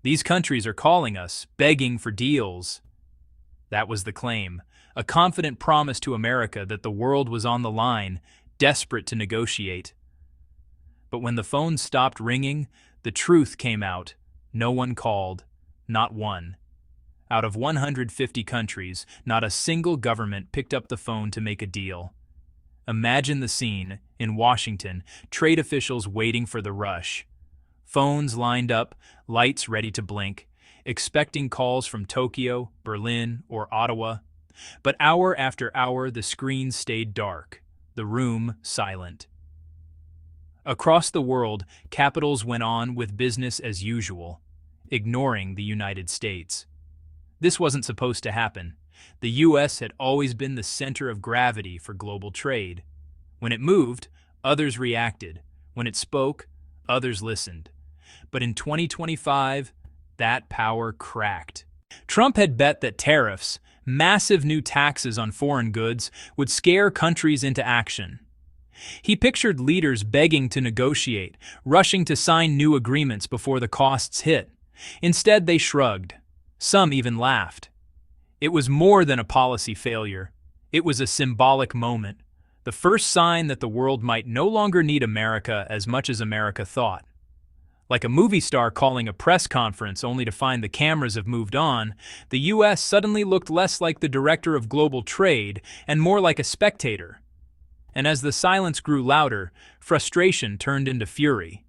These countries are calling us, begging for deals. That was the claim, a confident promise to America that the world was on the line, desperate to negotiate. But when the phone stopped ringing, the truth came out. No one called, not one. Out of 150 countries, not a single government picked up the phone to make a deal. Imagine the scene, in Washington, trade officials waiting for the rush. Phones lined up, lights ready to blink, expecting calls from Tokyo, Berlin, or Ottawa. But hour after hour, the screen stayed dark, the room silent. Across the world, capitals went on with business as usual, ignoring the United States. This wasn't supposed to happen. The U.S. had always been the center of gravity for global trade. When it moved, others reacted. When it spoke, others listened. But in 2025, that power cracked. Trump had bet that tariffs, massive new taxes on foreign goods, would scare countries into action. He pictured leaders begging to negotiate, rushing to sign new agreements before the costs hit. Instead, they shrugged. Some even laughed. It was more than a policy failure. It was a symbolic moment, the first sign that the world might no longer need America as much as America thought. Like a movie star calling a press conference only to find the cameras have moved on, the U.S. suddenly looked less like the director of global trade and more like a spectator. And as the silence grew louder, frustration turned into fury.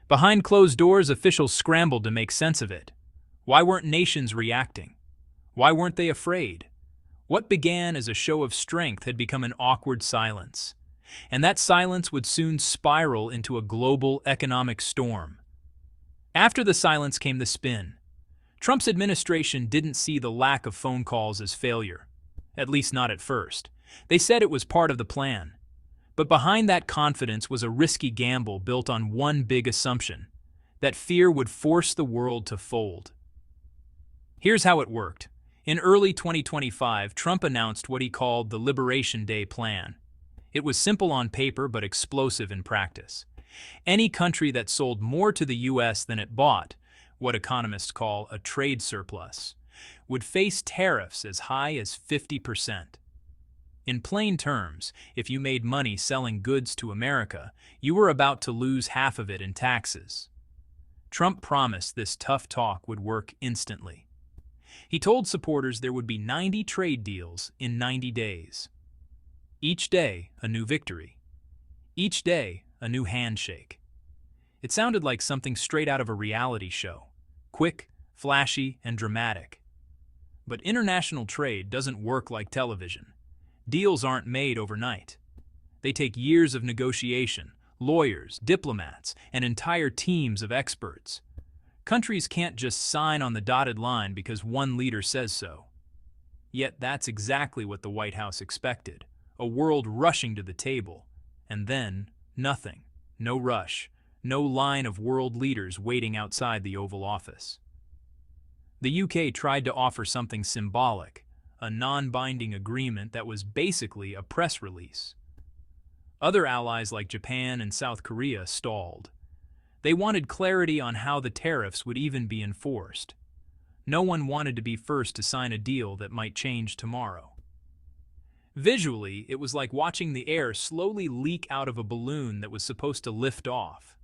Behind closed doors, officials scrambled to make sense of it. Why weren't nations reacting? Why weren't they afraid? What began as a show of strength had become an awkward silence. And that silence would soon spiral into a global economic storm. After the silence came the spin. Trump's administration didn't see the lack of phone calls as failure, at least not at first. They said it was part of the plan. But behind that confidence was a risky gamble built on one big assumption, that fear would force the world to fold. Here's how it worked. In early 2025, Trump announced what he called the Liberation Day plan. It was simple on paper but explosive in practice. Any country that sold more to the U.S. than it bought, what economists call a trade surplus, would face tariffs as high as 50%. In plain terms, if you made money selling goods to America, you were about to lose half of it in taxes. Trump promised this tough talk would work instantly. He told supporters there would be 90 trade deals in 90 days. Each day, a new victory. Each day, a new handshake. It sounded like something straight out of a reality show. Quick, flashy, and dramatic. But international trade doesn't work like television. Deals aren't made overnight. They take years of negotiation, lawyers, diplomats, and entire teams of experts. Countries can't just sign on the dotted line because one leader says so. Yet that's exactly what the White House expected, a world rushing to the table. And then, nothing. No rush. No line of world leaders waiting outside the Oval Office. The UK tried to offer something symbolic, a non-binding agreement that was basically a press release. Other allies like Japan and South Korea stalled. They wanted clarity on how the tariffs would even be enforced. No one wanted to be first to sign a deal that might change tomorrow. Visually, it was like watching the air slowly leak out of a balloon that was supposed to lift off.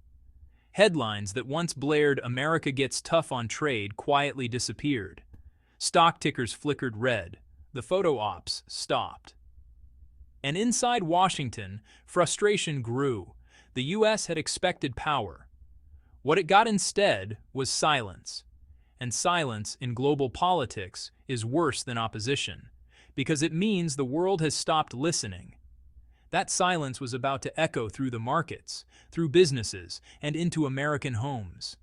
Headlines that once blared "America gets tough on trade" quietly disappeared. Stock tickers flickered red. The photo ops stopped. And inside Washington, frustration grew. The U.S. had expected power. What it got instead was silence. And silence in global politics is worse than opposition, because it means the world has stopped listening. That silence was about to echo through the markets, through businesses, and into American homes.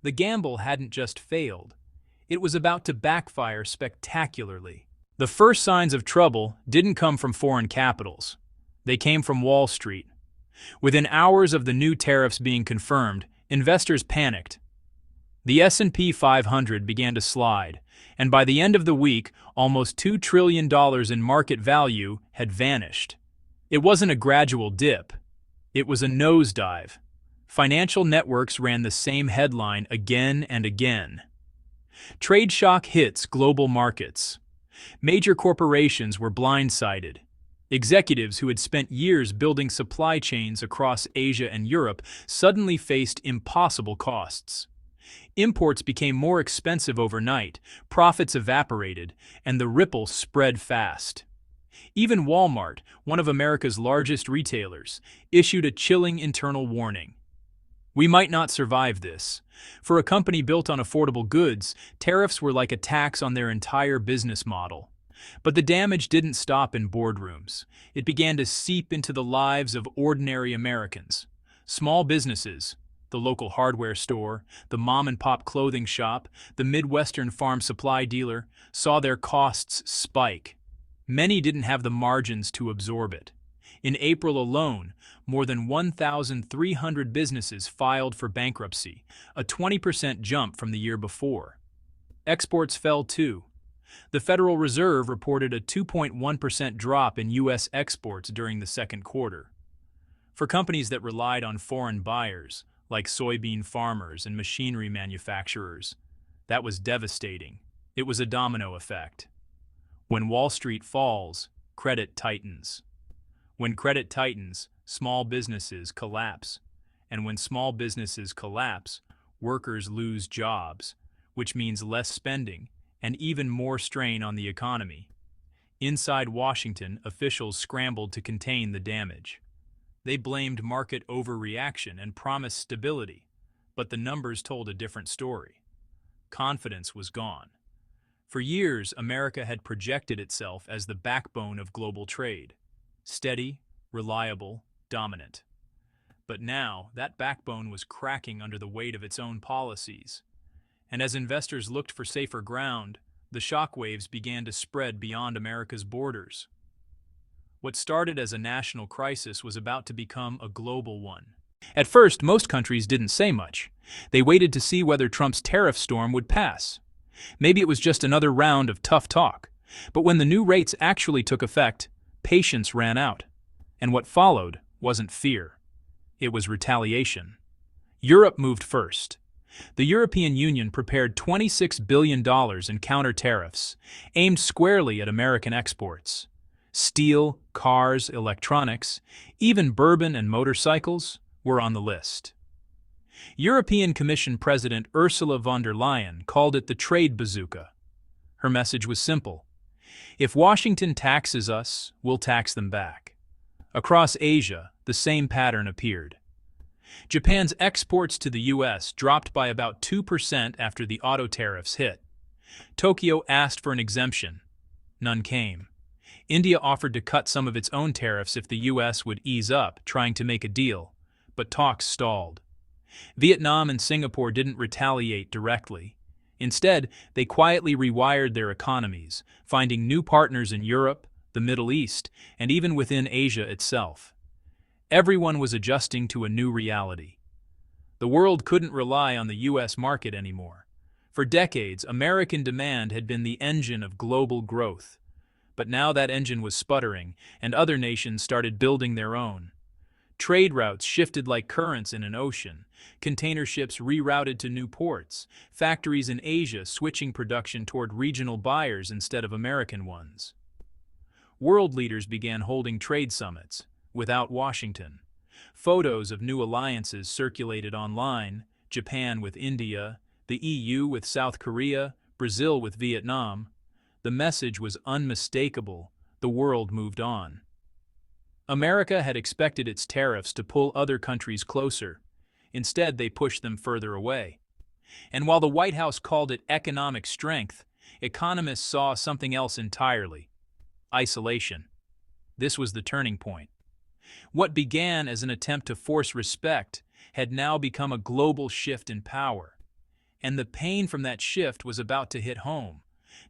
The gamble hadn't just failed. It was about to backfire spectacularly. The first signs of trouble didn't come from foreign capitals. They came from Wall Street. Within hours of the new tariffs being confirmed, investors panicked. The S&P 500 began to slide, and by the end of the week, almost $2 trillion in market value had vanished. It wasn't a gradual dip. It was a nosedive. Financial networks ran the same headline again and again. Trade shock hits global markets. Major corporations were blindsided. Executives who had spent years building supply chains across Asia and Europe suddenly faced impossible costs. Imports became more expensive overnight, profits evaporated, and the ripple spread fast. Even Walmart, one of America's largest retailers, issued a chilling internal warning. We might not survive this. For a company built on affordable goods, tariffs were like a tax on their entire business model. But the damage didn't stop in boardrooms. It began to seep into the lives of ordinary Americans. Small businesses, the local hardware store, the mom-and-pop clothing shop, the Midwestern farm supply dealer, saw their costs spike. Many didn't have the margins to absorb it. In April alone, more than 1,300 businesses filed for bankruptcy, a 20% jump from the year before. Exports fell too. The Federal Reserve reported a 2.1% drop in U.S. exports during the second quarter. For companies that relied on foreign buyers, like soybean farmers and machinery manufacturers, that was devastating. It was a domino effect. When Wall Street falls, credit tightens. When credit tightens, small businesses collapse. And when small businesses collapse, workers lose jobs, which means less spending and even more strain on the economy. Inside Washington, officials scrambled to contain the damage. They blamed market overreaction and promised stability, but the numbers told a different story. Confidence was gone. For years, America had projected itself as the backbone of global trade. Steady, reliable, dominant. But now, that backbone was cracking under the weight of its own policies. And as investors looked for safer ground, the shockwaves began to spread beyond America's borders. What started as a national crisis was about to become a global one. At first, most countries didn't say much. They waited to see whether Trump's tariff storm would pass. Maybe it was just another round of tough talk. But when the new rates actually took effect, patience ran out. And what followed wasn't fear. It was retaliation. Europe moved first. The European Union prepared $26 billion in counter tariffs, aimed squarely at American exports. Steel, cars, electronics, even bourbon and motorcycles were on the list. European Commission President Ursula von der Leyen called it the trade bazooka. Her message was simple. If Washington taxes us, we'll tax them back. Across Asia, the same pattern appeared. Japan's exports to the U.S. dropped by about 2% after the auto tariffs hit. Tokyo asked for an exemption. None came. India offered to cut some of its own tariffs if the U.S. would ease up, trying to make a deal, but talks stalled. Vietnam and Singapore didn't retaliate directly. Instead, they quietly rewired their economies, finding new partners in Europe, the Middle East, and even within Asia itself. Everyone was adjusting to a new reality. The world couldn't rely on the U.S. market anymore. For decades, American demand had been the engine of global growth. But now that engine was sputtering, and other nations started building their own. Trade routes shifted like currents in an ocean, container ships rerouted to new ports, factories in Asia switching production toward regional buyers instead of American ones. World leaders began holding trade summits, without Washington. Photos of new alliances circulated online, Japan with India, the EU with South Korea, Brazil with Vietnam. The message was unmistakable. The world moved on. America had expected its tariffs to pull other countries closer. Instead, they pushed them further away. And while the White House called it economic strength, economists saw something else entirely: isolation. This was the turning point. What began as an attempt to force respect had now become a global shift in power. And the pain from that shift was about to hit home,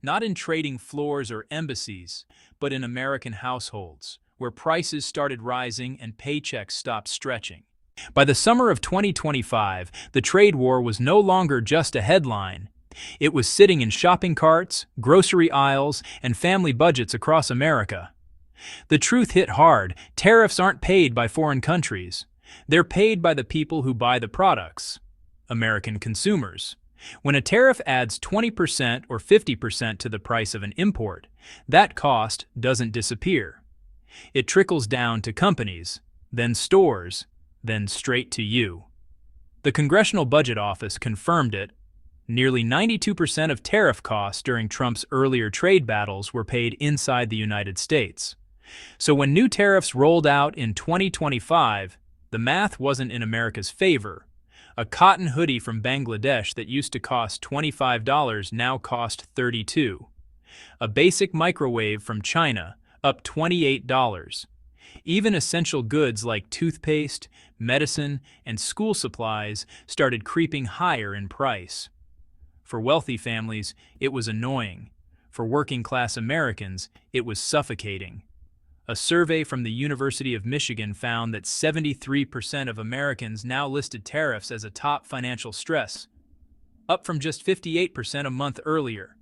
not in trading floors or embassies, but in American households, where prices started rising and paychecks stopped stretching. By the summer of 2025, the trade war was no longer just a headline. It was sitting in shopping carts, grocery aisles, and family budgets across America. The truth hit hard: tariffs aren't paid by foreign countries. They're paid by the people who buy the products, American consumers. When a tariff adds 20% or 50% to the price of an import, that cost doesn't disappear. It trickles down to companies, then stores, then straight to you. The Congressional Budget Office confirmed it. Nearly 92% of tariff costs during Trump's earlier trade battles were paid inside the United States. So when new tariffs rolled out in 2025, the math wasn't in America's favor. A cotton hoodie from Bangladesh that used to cost $25 now cost $32. A basic microwave from China, up $28. Even essential goods like toothpaste, medicine, and school supplies started creeping higher in price. For wealthy families, it was annoying. For working-class Americans, it was suffocating. A survey from the University of Michigan found that 73% of Americans now listed tariffs as a top financial stress, up from just 58% a month earlier.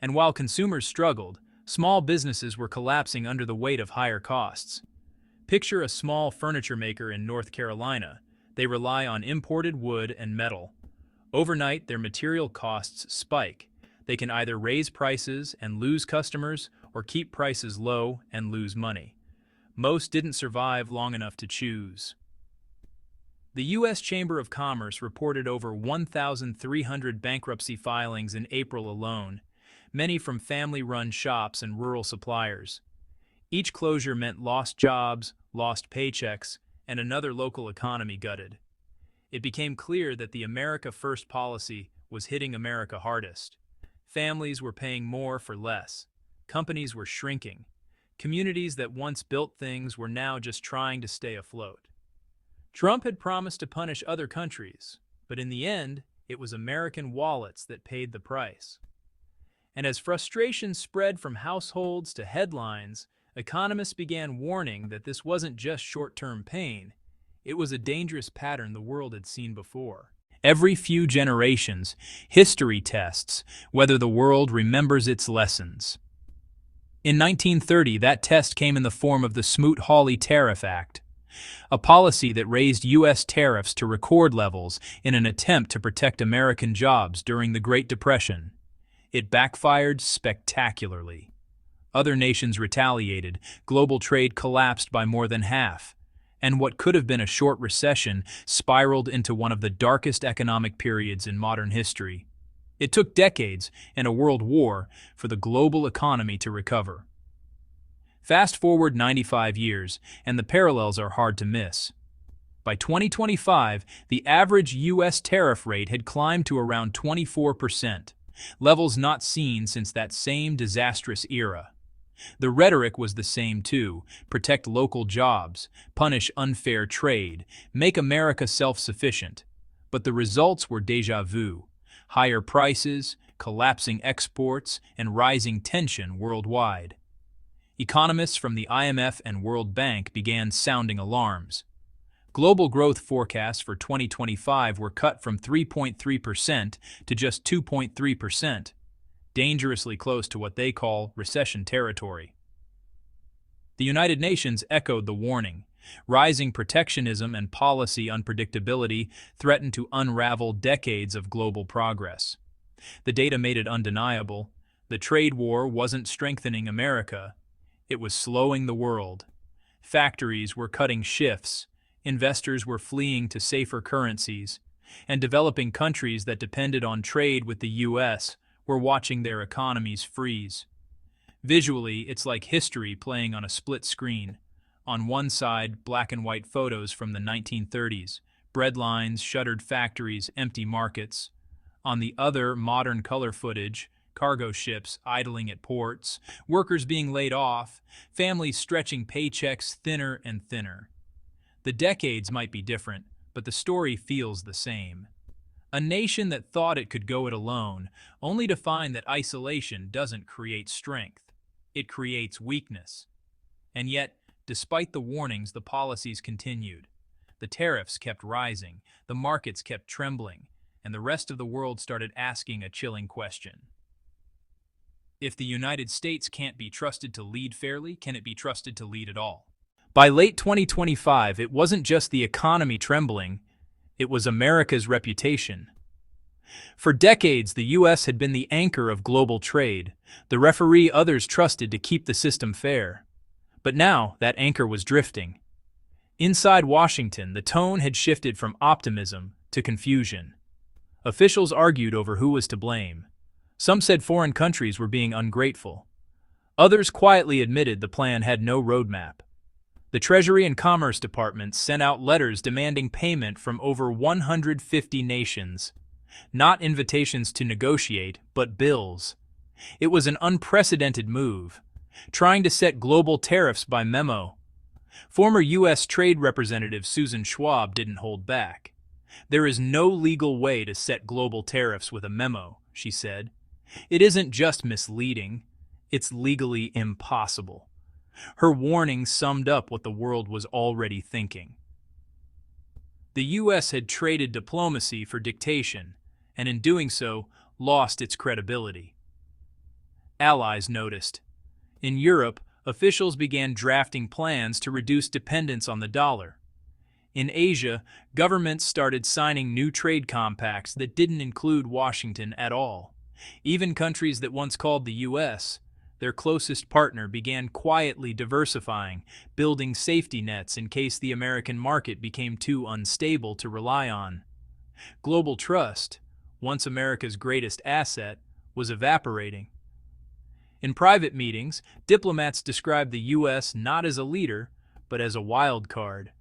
And while consumers struggled, small businesses were collapsing under the weight of higher costs. Picture a small furniture maker in North Carolina. They rely on imported wood and metal. Overnight, their material costs spike. They can either raise prices and lose customers or keep prices low and lose money. Most didn't survive long enough to choose. The U.S. Chamber of Commerce reported over 1,300 bankruptcy filings in April alone, many from family-run shops and rural suppliers. Each closure meant lost jobs, lost paychecks, and another local economy gutted. It became clear that the America First policy was hitting America hardest. Families were paying more for less. Companies were shrinking. Communities that once built things were now just trying to stay afloat. Trump had promised to punish other countries, but in the end, it was American wallets that paid the price. And as frustration spread from households to headlines, economists began warning that this wasn't just short-term pain. It was a dangerous pattern the world had seen before. Every few generations, history tests whether the world remembers its lessons. In 1930, that test came in the form of the Smoot-Hawley Tariff Act, a policy that raised U.S. tariffs to record levels in an attempt to protect American jobs during the Great Depression. It backfired spectacularly. Other nations retaliated, global trade collapsed by more than half, and what could have been a short recession spiraled into one of the darkest economic periods in modern history. It took decades and a world war for the global economy to recover. Fast forward 95 years, and the parallels are hard to miss. By 2025, the average U.S. tariff rate had climbed to around 24%, levels not seen since that same disastrous era. The rhetoric was the same too: protect local jobs, punish unfair trade, make America self-sufficient. But the results were déjà vu: higher prices, collapsing exports, and rising tension worldwide. Economists from the IMF and World Bank began sounding alarms. Global growth forecasts for 2025 were cut from 3.3% to just 2.3%. Dangerously close to what they call recession territory. The United Nations echoed the warning. Rising protectionism and policy unpredictability threatened to unravel decades of global progress. The data made it undeniable. The trade war wasn't strengthening America. It was slowing the world. Factories were cutting shifts. Investors were fleeing to safer currencies. And developing countries that depended on trade with the U.S. were watching their economies freeze. Visually, it's like history playing on a split screen. On one side, black and white photos from the 1930s, bread lines, shuttered factories, empty markets. On the other, modern color footage, cargo ships idling at ports, workers being laid off, families stretching paychecks thinner and thinner. The decades might be different, but the story feels the same. A nation that thought it could go it alone, only to find that isolation doesn't create strength. It creates weakness. And yet, despite the warnings, the policies continued. The tariffs kept rising, the markets kept trembling, and the rest of the world started asking a chilling question. If the United States can't be trusted to lead fairly, can it be trusted to lead at all? By late 2025, it wasn't just the economy trembling, it was America's reputation. For decades, the U.S. had been the anchor of global trade, the referee others trusted to keep the system fair. But now, that anchor was drifting. Inside Washington, the tone had shifted from optimism to confusion. Officials argued over who was to blame. Some said foreign countries were being ungrateful. Others quietly admitted the plan had no roadmap. The Treasury and Commerce Departments sent out letters demanding payment from over 150 nations. Not invitations to negotiate, but bills. It was an unprecedented move, trying to set global tariffs by memo. Former U.S. Trade Representative Susan Schwab didn't hold back. "There is no legal way to set global tariffs with a memo," she said. "It isn't just misleading, it's legally impossible." Her warning summed up what the world was already thinking. The U.S. had traded diplomacy for dictation, and in doing so, lost its credibility. Allies noticed. In Europe, officials began drafting plans to reduce dependence on the dollar. In Asia, governments started signing new trade compacts that didn't include Washington at all. Even countries that once called the U.S. their closest partner began quietly diversifying, building safety nets in case the American market became too unstable to rely on. Global trust, once America's greatest asset, was evaporating. In private meetings, diplomats described the U.S. not as a leader, but as a wild card.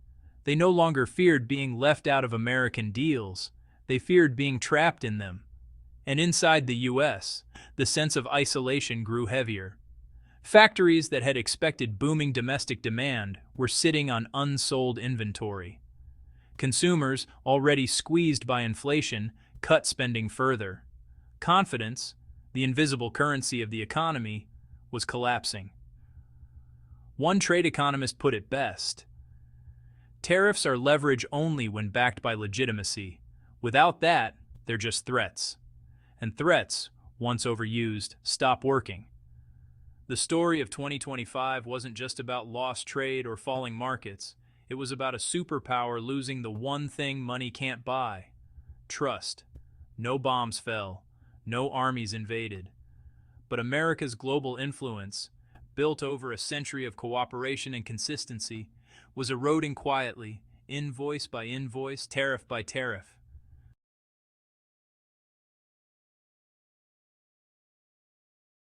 They no longer feared being left out of American deals, they feared being trapped in them. And inside the U.S., the sense of isolation grew heavier. Factories that had expected booming domestic demand were sitting on unsold inventory. Consumers, already squeezed by inflation, cut spending further. Confidence, the invisible currency of the economy, was collapsing. One trade economist put it best: "Tariffs are leverage only when backed by legitimacy. Without that, they're just threats. And threats, once overused, stop working." The story of 2025 wasn't just about lost trade or falling markets. It was about a superpower losing the one thing money can't buy: trust. No bombs fell, no armies invaded. But America's global influence, built over a century of cooperation and consistency, was eroding quietly, invoice by invoice, tariff by tariff.